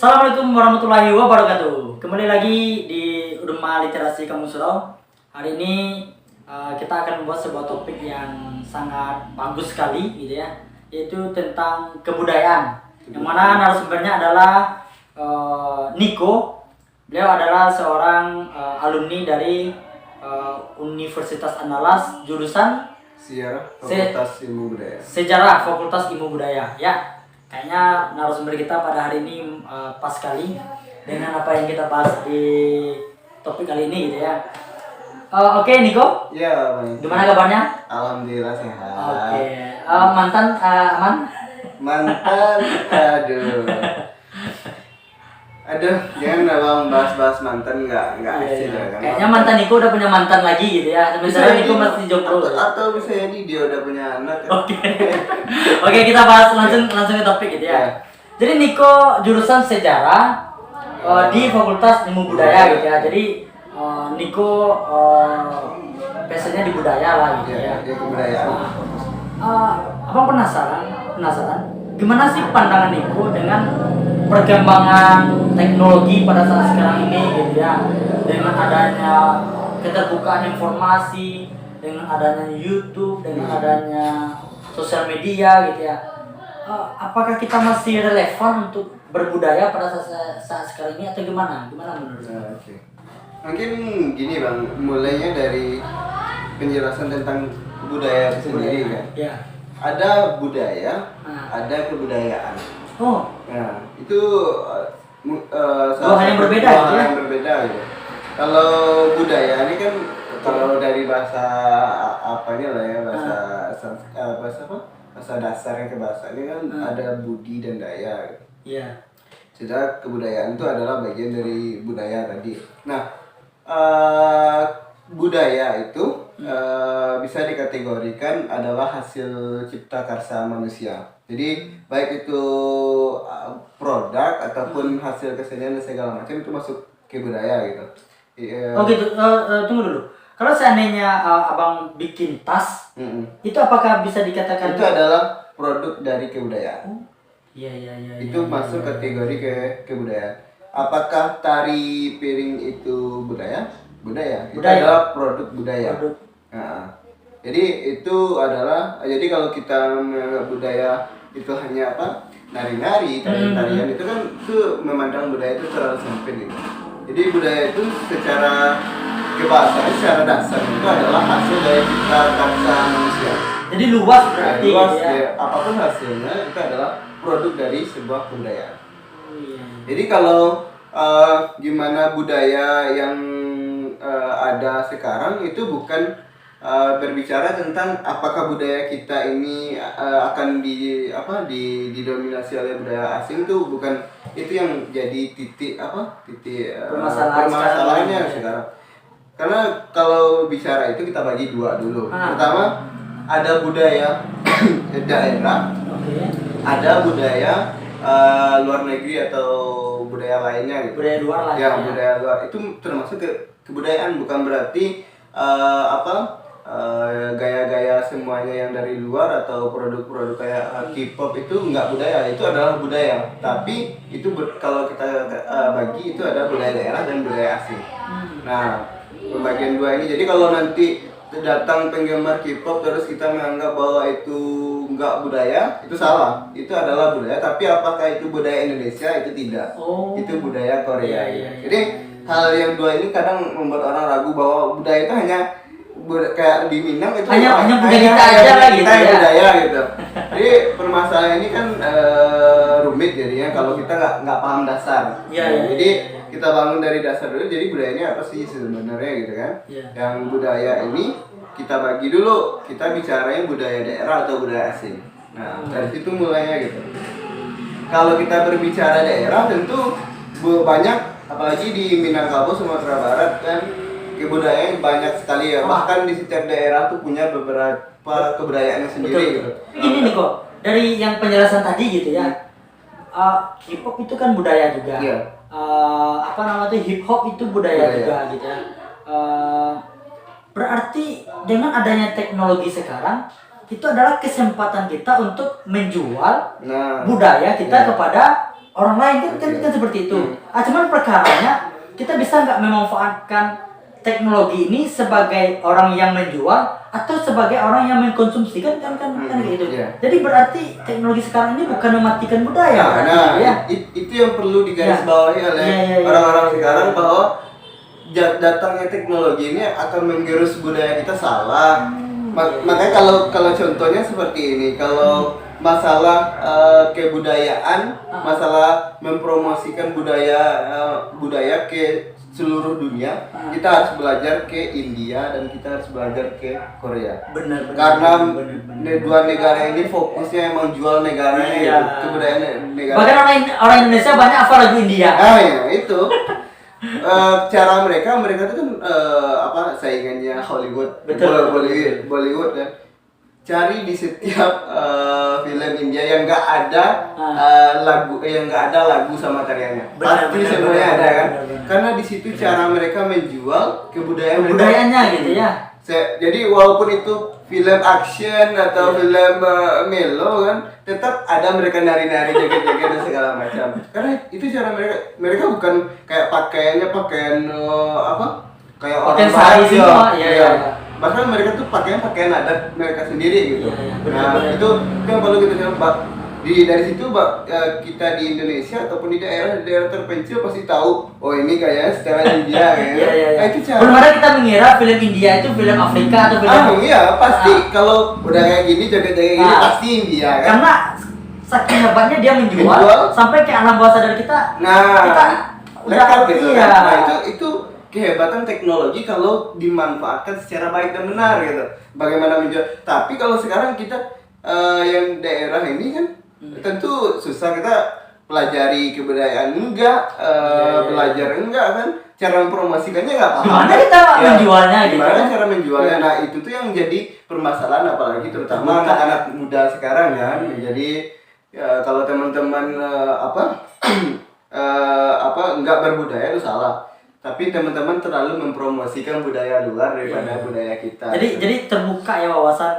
Assalamualaikum warahmatullahi wabarakatuh. Kembali lagi di Udema Literasi Kamus Surau. Hari ini kita akan membuat sebuah topik yang sangat bagus sekali, gitu ya, yaitu tentang kebudayaan. Yang mana narasumbernya adalah Niko. Beliau adalah seorang alumni dari Universitas Andalas, jurusan Sejarah Fakultas Ilmu Budaya. Sejarah Fakultas Ilmu Budaya. Ya. Kayaknya narasumber kita pada hari ini pas sekali dengan apa yang kita bahas di topik kali ini, gitu ya. Oke, Niko. Iya, Bang. Gimana kabarnya? Alhamdulillah sehat. Oke. Mantan aman? Mantan, aduh, jangan Bang bahas mantan nggak asik ya kan. Kayaknya mantan Niko udah punya mantan lagi, gitu ya. Sementara Niko masih jomblo. Atau bisa jadi dia udah punya anak. Oke. Oke, kita bahas langsung ke topik, gitu ya. Jadi Niko jurusan sejarah di Fakultas Ilmu Budaya, gitu ya. Jadi Niko passionnya di budaya lah, gitu ya. Di kebudayaan. Abang penasaran gimana sih pandangan Niko dengan perkembangan teknologi pada saat sekarang ini, gitu ya, dengan adanya keterbukaan informasi, dengan adanya YouTube, dengan adanya sosial media, gitu ya. Apakah kita masih relevan untuk berbudaya pada saat sekarang ini atau gimana menurut Oke. Mungkin gini Bang, mulainya dari penjelasan tentang budaya itu sendiri kan. Ya. Ada budaya, ada kebudayaan. Oh. Nah, itu dua hal yang berbeda, gitu ya? yang berbeda gitu. Kalau budaya ini kan kalau dari bahasa apanya lah ya, bahasa dasarnya ke bahasa ini kan ada budi dan daya. Iya. Jadi kebudayaan itu adalah bagian dari budaya tadi. Nah, budaya itu bisa dikategorikan adalah hasil cipta karsa manusia. Jadi baik itu produk ataupun hasil kesenian dan segala macam itu masuk ke budaya gitu. Oh gitu. Tunggu dulu. Kalau seandainya abang bikin tas, itu apakah bisa dikatakan itu adalah produk dari kebudayaan? Iya. Itu masuk kategori kebudayaan. Apakah tari piring itu budaya? Budaya. Itu adalah produk budaya. Nah, jadi itu adalah, jadi kalau kita menganggap budaya itu hanya apa? Nari-nari, tarian itu kan itu memandang budaya itu terlalu sempit gitu. Jadi budaya itu secara kebahasaan, secara dasar itu adalah hasil dari cipta karsa manusia. Jadi luas berarti. Luas ya. Apapun hasilnya itu adalah produk dari sebuah kebudayaan. Iya. Jadi kalau gimana budaya yang ada sekarang itu bukan berbicara tentang apakah budaya kita ini akan didominasi oleh budaya asing, itu bukan itu yang jadi titik permasalahannya sekarang. Karena kalau bicara itu kita bagi dua dulu. Pertama ada budaya daerah, ada budaya luar negeri atau budaya lainnya gitu. Budaya luar lah. Ya, budaya luar itu termasuk kebudayaan, bukan berarti gaya-gaya semuanya yang dari luar atau produk-produk kayak K-pop itu enggak budaya, itu adalah budaya. Tapi itu kalau kita bagi itu ada budaya daerah dan budaya asing. Nah, pembagian dua ini. Jadi kalau nanti datang penggemar K-pop terus kita menganggap bahwa itu enggak budaya, itu salah. Itu adalah budaya, tapi apakah itu budaya Indonesia? Itu tidak. Itu budaya Korea. Iya. Jadi hal yang dua ini kadang membuat orang ragu bahwa budaya itu hanya kayak di Minang itu hanya budaya kita aja lah gitu ya. Budaya gitu. Jadi permasalahan ini kan rumit jadinya kalau kita nggak paham dasar. Iya. Jadi kita bangun dari dasar dulu. Jadi budaya ini apa sih sebenarnya gitu kan? Yang budaya ini kita bagi dulu. Kita bicarain budaya daerah atau budaya asing. Nah, dari situ mulainya gitu. Kalau kita berbicara daerah tentu banyak, apalagi di Minangkabau, Sumatera Barat kan, kebudayaan banyak sekali ya. Bahkan di setiap daerah tuh punya beberapa kebudayaannya sendiri. Gitu. Ini nih kok, dari yang penjelasan tadi gitu ya. K-pop itu kan budaya juga. Iya. Hip hop itu budaya juga gitu ya. Berarti dengan adanya teknologi sekarang itu adalah kesempatan kita untuk menjual budaya kita kepada orang lain kan seperti itu. Cuman perkaranya kita bisa nggak memanfaatkan teknologi ini sebagai orang yang menjual atau sebagai orang yang mengkonsumsi kan gitu. Jadi berarti teknologi sekarang ini bukan mematikan budaya. Itu yang perlu digarisbawahi oleh orang-orang sekarang, bahwa datangnya teknologi ini akan menggerus budaya kita salah. Makanya kalau contohnya seperti ini, kalau masalah kebudayaan, masalah mempromosikan budaya ke seluruh dunia, kita harus belajar ke India dan kita harus belajar ke Korea. Benar. Karena dua negara ini fokusnya emang jual negaranya, kebudayaan negara. Bahkan orang Indonesia banyak hafal lagu India. Ya itu. Cara mereka tuh kan saingannya Hollywood, Bollywood kan. Cari di setiap film India yang nggak ada lagu sama tariannya. Pasti semuanya ada kan. Karena di situ cara mereka menjual kebudayaannya gitu ya. Jadi walaupun itu film action atau film melo kan, tetap ada mereka nari-nari, joget-joget dan segala macam. Karena itu cara mereka bukan kayak pakaian kayak orang sari semua. Bahkan mereka tuh pakaian adat mereka sendiri gitu. Itu yang perlu kita coba. Dari situ kita di Indonesia ataupun di daerah terpencil pasti tahu, oh ini kayaknya secara India itu cara. Belum ada kita mengira film India itu film Afrika atau film. Iya pasti. Kalau udah kayak gini joget-joget gini pasti India kan. Karena saking hebatnya dia menjual sampai ke alam bawah sadar kita. Kita lekat gitu. Itu kehebatan teknologi kalau dimanfaatkan secara baik dan benar gitu. Bagaimana menjual. Tapi kalau sekarang kita yang daerah ini kan tentu susah, kita pelajari kebudayaan belajar enggak kan, cara mempromosikannya nggak paham. Gimana kita menjualnya gitu? Gimana cara menjualnya? Nah itu tuh yang jadi permasalahan, apalagi terutama anak-anak muda sekarang kan. Jadi kalau teman-teman enggak berbudaya itu salah. Tapi teman-teman terlalu mempromosikan budaya luar daripada budaya kita. Jadi terbuka ya wawasan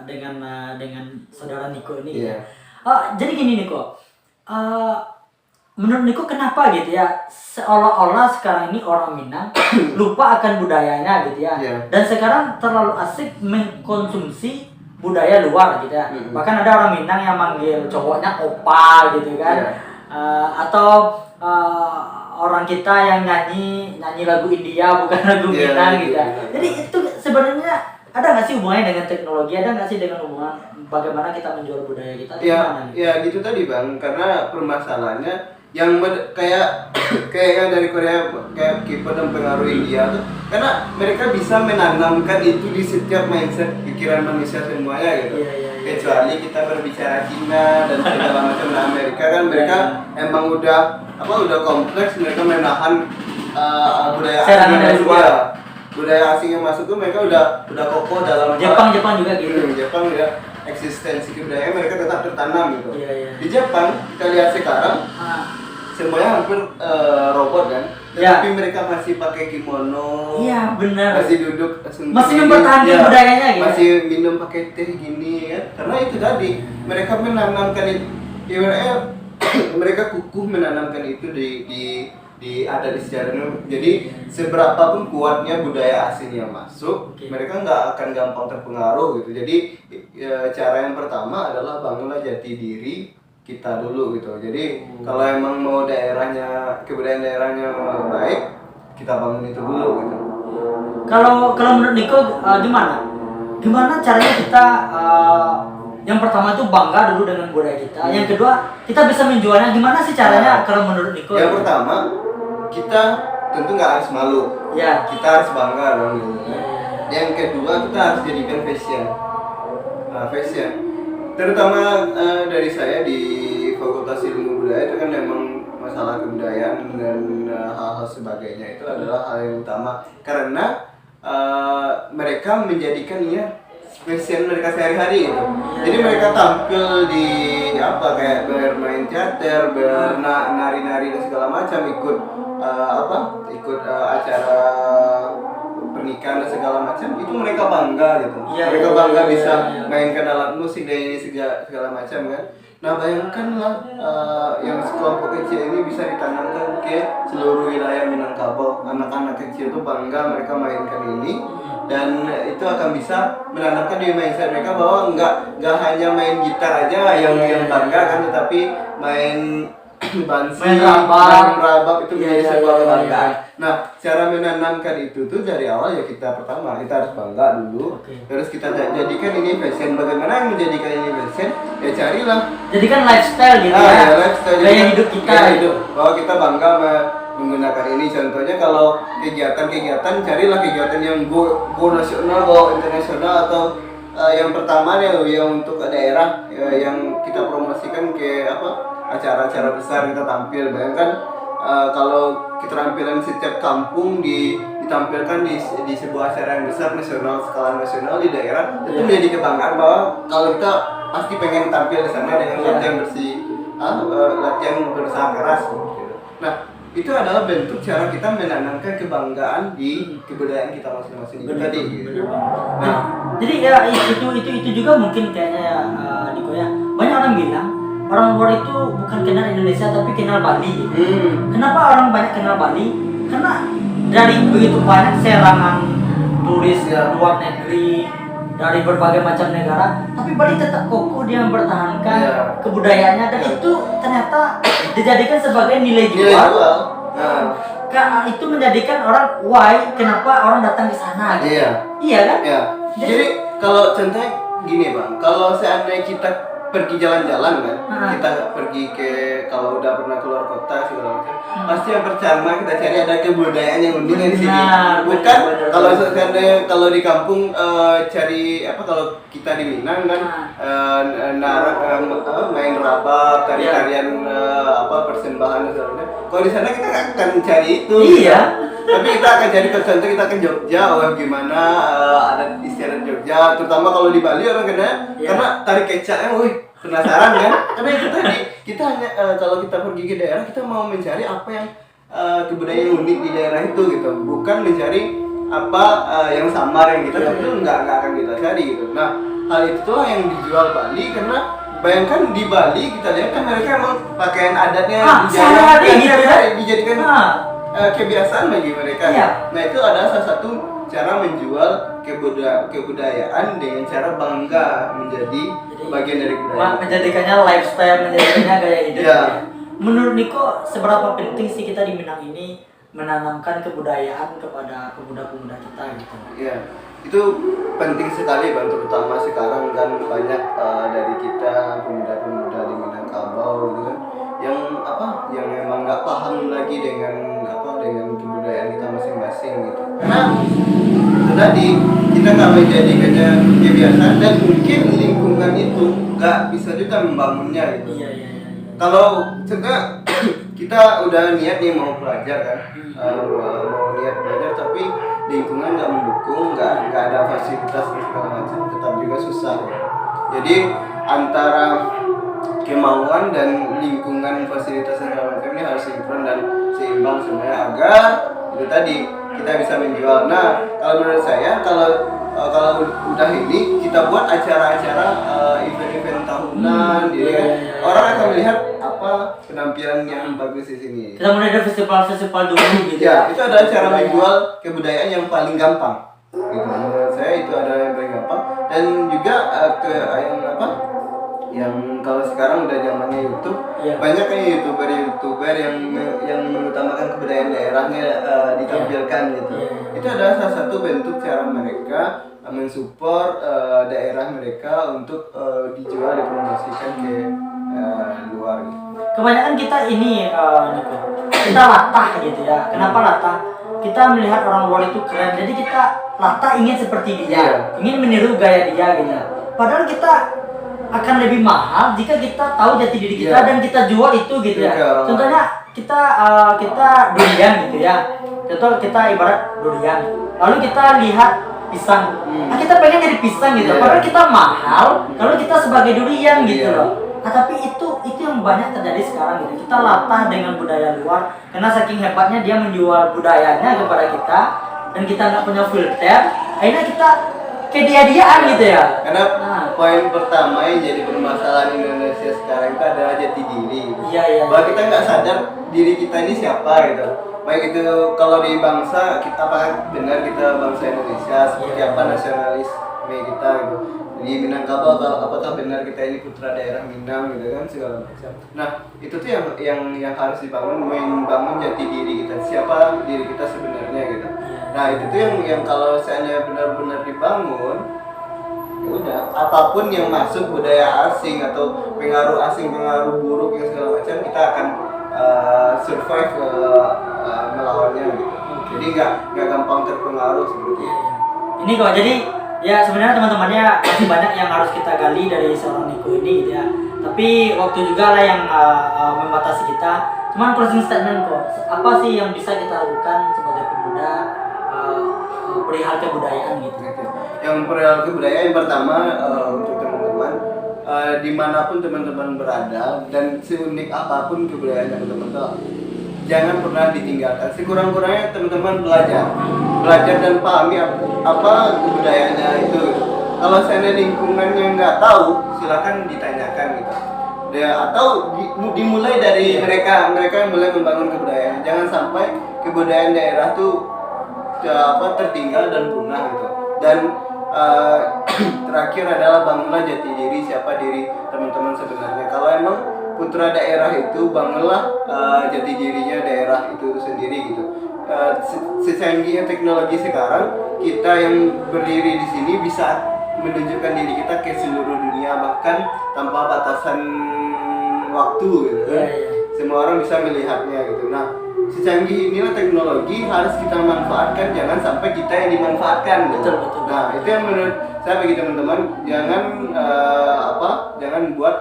dengan saudara Niko ini. Jadi gini Niko, menurut Niko kenapa gitu ya seolah-olah sekarang ini orang Minang lupa akan budayanya gitu ya, dan sekarang terlalu asik mengkonsumsi budaya luar gitu ya. Bahkan ada orang Minang yang manggil cowoknya opa gitu kan, atau orang kita yang nyanyi lagu India bukan lagu Minang gitu ya. Jadi itu sebenarnya ada nggak sih hubungannya dengan teknologi? Ada nggak sih dengan hubungan bagaimana kita menjual budaya kita? Ya gitu tadi Bang, karena permasalahannya yang kayak dari Korea, kayak K-pop dan pengaruh India tuh, karena mereka bisa menanamkan itu di setiap mindset pikiran manusia semuanya gitu. Kecuali kita berbicara Cina dan segala macam. Nah Amerika kan mereka emang udah kompleks, mereka menahan budaya asing yang masuk. Budaya asing yang masuk tuh mereka udah kokoh dalam Jepang juga gitu. Jepang ya, eksistensi kebudayaan mereka tetap tertanam gitu. Di Jepang kita lihat sekarang semuanya hampir robot kan, tapi mereka masih pakai kimono. Iya benar. Masih duduk masih mempertahankan budayanya gitu. Masih minum pakai teh gini kan. Karena itu tadi mereka menanamkan itu. Mereka kukuh menanamkan itu ada di sejarahnya. Jadi seberapapun kuatnya budaya asing yang masuk, mereka nggak akan gampang terpengaruh gitu. Jadi cara yang pertama adalah bangunlah jati diri kita dulu gitu. Jadi kalau emang mau kebudayaan daerahnya baik, kita bangun itu dulu gitu. Kalau menurut Niko gimana caranya kita yang pertama itu bangga dulu dengan budaya kita. Yang kedua, kita bisa menjualnya. Gimana sih caranya kalau menurut Niko? Yang pertama, kita tentu nggak harus malu. Kita harus bangga dong gitu. Yang kedua, kita harus jadikan fashion. Terutama dari saya di Fakultas Ilmu Budaya itu kan memang masalah kebudayaan dan hal-hal sebagainya itu adalah hal yang utama. Karena mereka menjadikannya fashion mereka sehari-hari gitu. Jadi mereka tampil di kayak bermain teater, bernari-nari dan segala macam, ikut acara pernikahan dan segala macam, itu mereka bangga gitu. Mereka bangga bisa mainkan alat musik dan ini segala macam kan. Nah bayangkanlah yang sekelompok kecil ini bisa ditanamkan ke seluruh wilayah Minangkabau. Anak-anak kecil itu bangga mereka mainkan ini, dan itu akan bisa menanamkan di mindset mereka bahwa nggak hanya main gitar aja yang bangga kan, tetapi main bansi, Main rabab. itu Iya, menjadi iya, sebuah iya, kebanggaan. iya. Nah, cara menanamkan itu tuh dari awal ya pertama kita harus bangga dulu. Oke. Terus kita jadikan ini passion. Bagaimana menjadikan ini passion? Ya carilah. Jadi kan lifestyle gitu Ya, lifestyle gaya juga. hidup kita. Gaya hidup. Bahwa kita bangga menggunakan ini. Contohnya kalau kegiatan-kegiatan, carilah kegiatan yang go nasional, go internasional, atau yang pertama yang untuk daerah yang kita promosikan ke acara-acara besar kita tampil. Bayangkan kalau keterampilan setiap kampung ditampilkan di sebuah acara yang besar nasional, skala nasional di daerah, itu menjadi kebanggaan bahwa kalau kita pasti pengen tampil di sana dengan latihan latihan berusaha keras gitu. Nah, itu adalah bentuk cara kita menanamkan kebanggaan di kebudayaan kita masing-masing itu tadi gitu. Nah, jadi ya itu juga mungkin kayaknya ya, Niko ya. Banyak orang bilang orang luar itu bukan kenal Indonesia tapi kenal Bali. Kenapa orang banyak kenal Bali? Karena dari begitu banyak serangan turis luar negeri dari berbagai macam negara, tapi Bali tetap kokoh dia mempertahankan kebudayaannya, dan itu ternyata dijadikan sebagai nilai jual. Karena itu menjadikan orang kenapa orang datang ke sana gitu. Iya kan? Iya. Jadi kalau contohnya gini Bang, kalau seandainya kita pergi jalan-jalan kan, kita pergi kalau udah pernah keluar kota segala macam, pasti yang pertama kita cari ada kebudayaan yang unik di sini. Bukan kalau seandainya kalau di kampung cari kalau kita di Minang kan main rabab, tarian persembahan dan sebagainya. Kalau di sana kita nggak akan cari itu. Iya. Tapi kita akan cari contoh, kita ke Jogja, gimana ada istiadat Jogja, terutama kalau di Bali orang karena tarik kecaknya, penasaran kan? Karena itu tadi kita hanya kalau kita pergi ke daerah kita mau mencari apa yang kebudayaan unik di daerah itu gitu, bukan mencari apa yang samar yang kita itu nggak akan kita cari gitu. Nah hal itulah yang dijual Bali, karena bayangkan di Bali kita lihat kan mereka emang pakaian adatnya dijadikan kebiasaan bagi mereka. Nah itu adalah salah satu cara menjual kebudayaan dengan cara bangga menjadi bagian dari kebudayaan. Menjadikannya lifestyle, menjadikannya gaya hidup. Menurut Niko, seberapa penting sih kita di Minang ini menanamkan kebudayaan kepada pemuda-pemuda kita gitu? Iya, itu penting sekali Bang, terutama sekarang kan banyak dari kita pemuda-pemuda di Minangkabau gitu kan, yang memang nggak paham lagi dengan kebudayaan kita masing-masing gitu. Karena itu tadi kita nggak menjadikannya kebiasaan, dan mungkin lingkungan itu nggak bisa juga membangunnya gitu. Iya. Kalau contohnya kita udah niat nih mau belajar kan, mau niat belajar tapi lingkungan nggak mendukung, nggak ada fasilitas segala macam, tetap juga susah ya. Jadi antara kemauan dan lingkungan fasilitas segala macam ini harus sinkron dan seimbang sebenarnya, agar itu tadi kita bisa menjual. Nah kalau menurut saya kalau udah ini kita buat acara-acara event-event tahunan, orang akan melihat penampilan yang bagus di sini. Kita mulai dari festival dulu gitu. Ya, itu adalah cara menjual kebudayaan yang paling gampang. Gitu. Menurut saya itu adalah yang paling gampang, dan juga yang kalau sekarang udah zamannya YouTube, banyak kan youtuber yang mengutamakan kebudayaan daerahnya ditampilkan gitu. Itu adalah salah satu bentuk cara mereka mensupport daerah mereka untuk dijual, dipromosikan ke luar gitu. Kebanyakan kita ini Niko, kita latah gitu ya. Kenapa latah? Kita melihat orang luar itu keren, jadi kita latah ingin seperti dia, ingin meniru gaya dia gitu. Padahal kita akan lebih mahal jika kita tahu jati diri kita dan kita jual itu gitu ya. Contohnya kita durian gitu ya. Contoh kita ibarat durian, lalu kita lihat pisang. Nah, kita pengen jadi pisang gitu. Padahal kita mahal kalau kita sebagai durian gitu loh. Nah, tapi itu yang banyak terjadi sekarang gitu. Kita latah dengan budaya luar karena saking hebatnya dia menjual budayanya kepada kita, dan kita nggak punya filter. Akhirnya kita kayak dia-diaan gitu ya. Karena Nah. poin pertama yang jadi permasalahan Indonesia sekarang itu adalah jati diri. Iya, iya. Bahwa kita nggak sadar diri kita ini siapa gitu. Baik itu kalau di bangsa kita apakah benar kita bangsa Indonesia, seperti apa nasionalisme kita gitu. Di Minangkabau apakah benar kita ini putra daerah Minang gitu kan segala macam. Nah itu tuh yang harus dibangun, membangun jati diri kita, siapa diri kita sebenarnya gitu. Nah itu tuh yang kalau seandainya benar-benar dibangun, ya udah apapun yang masuk budaya asing atau pengaruh asing, pengaruh buruk yang segala macam, kita akan survive melawannya gitu. Jadi nggak gampang terpengaruh seperti itu. Ini kok jadi ya sebenarnya teman-temannya masih banyak yang harus kita gali dari seorang Niko ini gitu ya. Tapi waktu juga lah yang membatasi kita. Cuman closing statement kok, apa sih yang bisa kita lakukan sebagai pemuda perihal kebudayaan gitu? Yang perihal kebudayaan yang pertama untuk teman-teman dimanapun teman-teman berada dan seunik apapun kebudayaan teman-teman tuh jangan pernah ditinggalkan. Sekurang-kurangnya teman-teman belajar dan pahami apa kebudayaannya itu. Kalau saya lingkungannya nggak tahu, silakan ditanyakan gitu. Atau dimulai dari mereka yang mulai membangun kebudayaan. Jangan sampai kebudayaan daerah tuh tertinggal dan punah gitu. Dan terakhir adalah bangunlah jati diri, siapa diri teman-teman sebenarnya. Kalau emang putra daerah itu, bangunlah jati dirinya daerah itu sendiri gitu. Secanggihnya teknologi sekarang, kita yang berdiri di sini bisa menunjukkan diri kita ke seluruh dunia, bahkan tanpa batasan waktu gitu kan. Semua orang bisa melihatnya gitu. Nah, secanggih inilah teknologi harus kita manfaatkan, jangan sampai kita yang dimanfaatkan gitu. Betul. Nah, itu yang menurut saya bagi teman-teman, jangan buat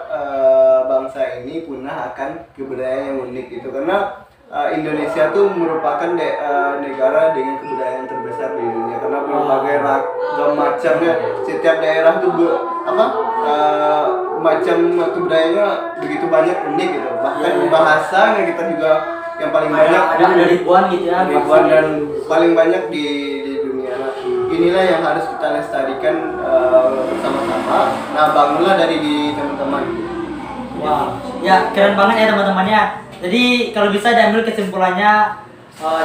bangsa ini punah akan kebudayaan yang unik gitu. Karena Indonesia tuh merupakan negara dengan kebudayaan terbesar di dunia, karena berbagai ragam macamnya. Setiap daerah tuh macam kebudayaannya begitu banyak unik gitu. Bahkan bahasanya kita juga yang paling banyak ada ribuan gitu ya, ribuan dan paling banyak di dunia. Nah, inilah yang harus kita lestarikan bersama-sama. Nah, bangunlah dari di teman-teman. Wah, ya keren banget ya teman-temannya. Jadi kalau bisa diambil kesimpulannya,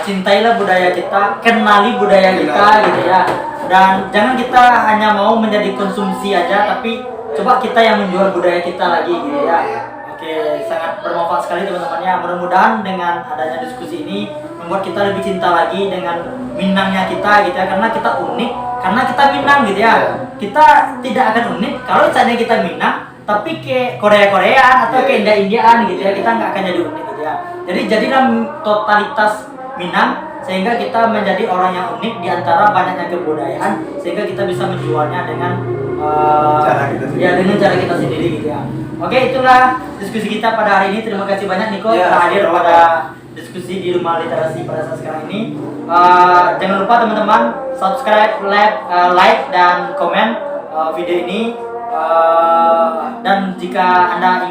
cintailah budaya kita, kenali budaya kita gitu ya. Dan jangan kita hanya mau menjadi konsumsi aja, tapi coba kita yang menjual budaya kita lagi gitu ya. Oke, sangat bermanfaat sekali teman-temannya. Mudah-mudahan dengan adanya diskusi ini membuat kita lebih cinta lagi dengan Minangnya kita gitu ya, karena kita unik, karena kita Minang gitu ya. Kita tidak akan unik kalau misalnya kita Minang tapi ke Korea-Koreaan atau ke India-Indiaan gitu ya, kita nggak akan jadi unik gitu ya. Jadi jadilah totalitas Minang sehingga kita menjadi orang yang unik di antara banyaknya kebudayaan, sehingga kita bisa menjualnya dengan dengan cara kita sendiri gitu ya. Oke, itulah diskusi kita pada hari ini. Terima kasih banyak Niko telah hadir pada diskusi di Rumah Literasi pada saat sekarang ini. Jangan lupa teman-teman subscribe, like dan komen video ini. Dan jika Anda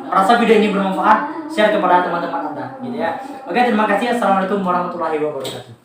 merasa video ini bermanfaat, share kepada teman-teman Anda gitu ya. Oke, terima kasih. Assalamualaikum warahmatullahi wabarakatuh.